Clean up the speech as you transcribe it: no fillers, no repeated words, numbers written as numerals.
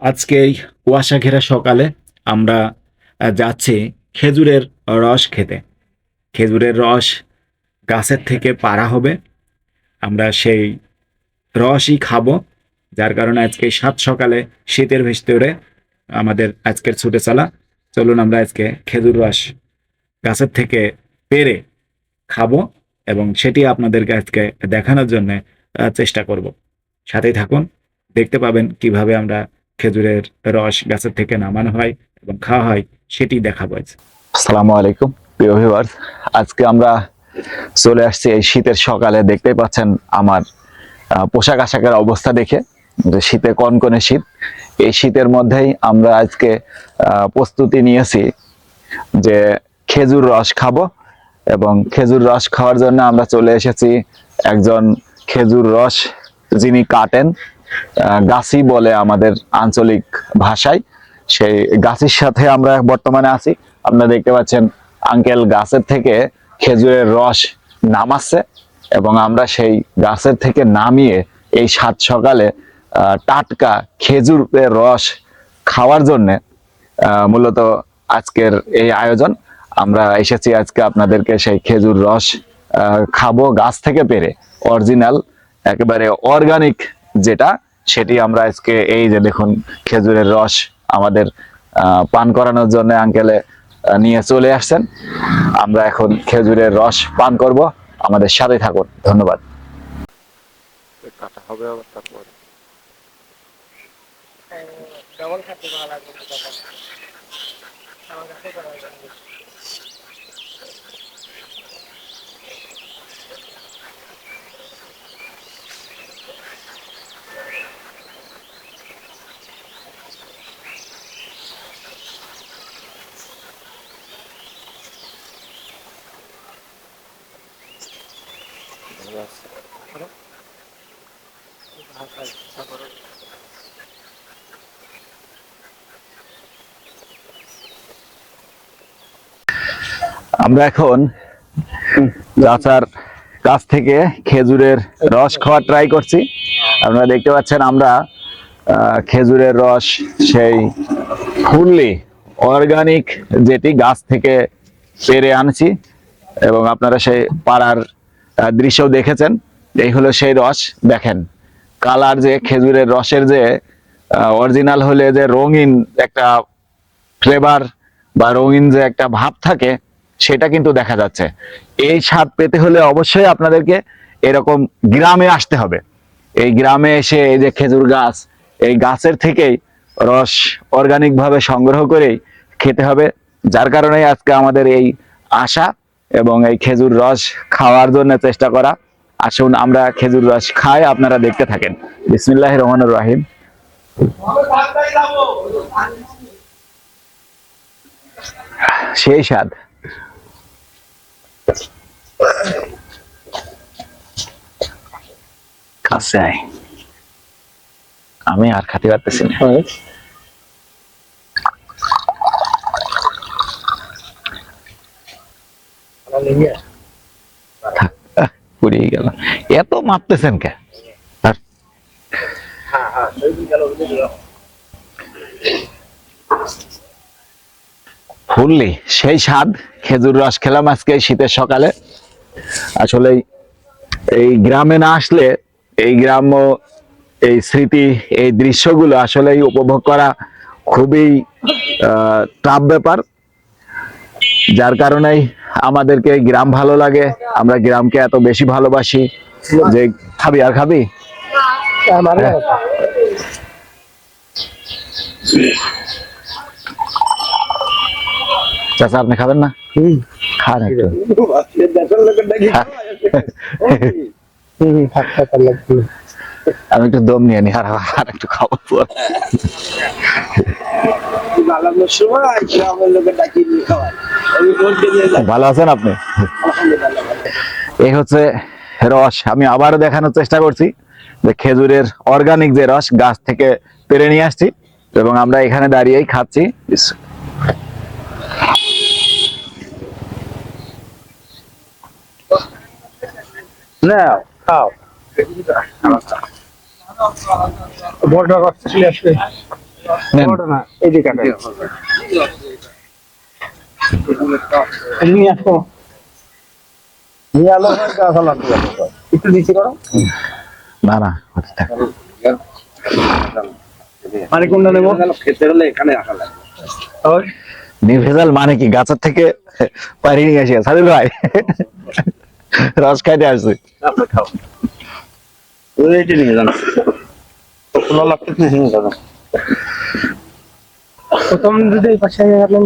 আজকে এই কুয়াশা ঘেরা সকালে আমরা যাচ্ছি খেজুরের রস খেতে। খেজুরের রস গাছের থেকে পাড়া হবে, আমরা সেই রসই খাবো। যার কারণে আজকে সাত সকালে শীতের ভেতরে আমাদের আজকের ছুটে চলা। চলুন আমরা আজকে খেজুর রস গাছের থেকে পেড়ে খাবো এবং সেটি আপনাদেরকে আজকে দেখানোর জন্য চেষ্টা করব। সাথেই থাকুন, দেখতে পাবেন কিভাবে আমরা খেজুরের রস গাছের থেকে নামানো হয় এবং খাওয়া হয় সেটি দেখাবো আজ। আসসালামু আলাইকুম প্রিয় ভিউয়ার্স, আজকে আমরা চলে আসছি এই শীতের সকালে। দেখতেই পাচ্ছেন আমার পোশাক আশাকের অবস্থা দেখে যে শীতে কনকনে শীত। এই শীতের মধ্যেই আমরা আজকে প্রস্তুতি নিয়েছি যে খেজুর রস খাবো এবং খেজুর রস খাওয়ার জন্য আমরা চলে এসেছি একজন খেজুর রস যিনি কাটেন, গাছি বলে আমাদের আঞ্চলিক ভাষায়, সেই গাছের সাথে আমরা বর্তমানে আছি। আপনারা দেখতে পাচ্ছেন আঙ্কেল গাছের থেকে খেজুরের রস নামাচ্ছে এবং আমরা সেই গাছের থেকে নামিয়ে এই সাত সকালে টাটকা খেজুরের রস খাওয়ার জন্য মূলত আজকের এই আয়োজন। আমরা এসেছি আজকে আপনাদেরকে সেই খেজুর রস খাবো গাছ থেকে পেড়ে, অরিজিনাল একেবারে অর্গানিক যেটা, সেটি আমরা আজকে এই যে দেখুন খেজুরের রস আমাদের পান করানোর জন্য আঙ্কেলে নিয়ে চলে আসছেন। আমরা এখন খেজুরের রস পান করব, আমাদের সাথে থাকুন। ধন্যবাদ। আমরা এখন চাচার কাছ থেকে খেজুরের রস খাওয়ার ট্রাই করছি। আপনারা দেখতে পাচ্ছেন আমরা খেজুরের রস সেই ফুললি অর্গানিক যেটি গাছ থেকে পেড়ে আনছি এবং আপনারা সেই পাড়ার দৃশ্য দেখেছেন। এই হলো সেই রস, দেখেন কালার, যে খেজুরের রসের যে অরিজিনাল হলে যে রঙিন একটা ফ্লেভার বা রঙিন যে একটা ভাব থাকে সেটা কিন্তু দেখা যাচ্ছে। এই স্বাদ পেতে হলে অবশ্যই আপনাদেরকে এরকম গ্রামে আসতে হবে। এই গ্রামে এসে এই যে খেজুর গাছ, এই গাছের থেকেই রস অর্গানিক ভাবে সংগ্রহ করেই খেতে হবে। যার কারণে আজকে আমাদের এই আশা এবং এই খেজুর রস খাওয়ার জন্য চেষ্টা করা। আসুন আমরা খেজুর রস খাই, আপনারা দেখতে থাকেন। বিসমিল্লাহির রহমানির রহিম। সেই স্বাদ। কাছে আয়, আমি আর খাতে পারতেছি না। পুড়িয়ে গেল, এত মাপতেছেন কে? ফুললি সেই স্বাদ। খেজুর রস খেলাম আজকে শীতের সকালে। আসলে এই গ্রামে না আসলে এই গ্রাম্য এই স্মৃতি, এই দৃশ্যগুলো আসলেই উপভোগ করা খুবই টাফ ব্যাপার। যার কারণেই আমাদেরকে গ্রাম ভালো লাগে, আমরা গ্রামকে এত বেশি ভালোবাসি। যে খাবি আর খাবি? চাচা আপনি খাবেন না? খান একটু। আমি একটু দম নিয়ে নি, আর একটু খাবো। ভালো আছেন আপনি? এই হচ্ছে রস। আমি আবারও দেখানোর চেষ্টা করছি যে খেজুরের অর্গানিক যে রস গাছ থেকে পেড়ে নিয়ে আসছি এবং আমরা এখানে দাঁড়িয়েই খাচ্ছি। না খাও, বড় রস চলে আসবে। নেন। বড়টা না এদিকে কাটে নিয়ে আসো নিয়ে আলো গাছ লাগবে একটু নিচে করো না না হচ্ছে থাক। মানে কোনটা নেবো খেতে হলে এখানে আসা লাগবে। ওই নির্ভেজাল মানে কি গাছের থেকে পারি নিয়ে আসি সাদিল ভাই রস খাইতে আসছি। আপনি খাও এইটা নিয়ে যান খোলা লাগতেছে নিয়ে যান প্রথম যদি এই পাশে গেলেন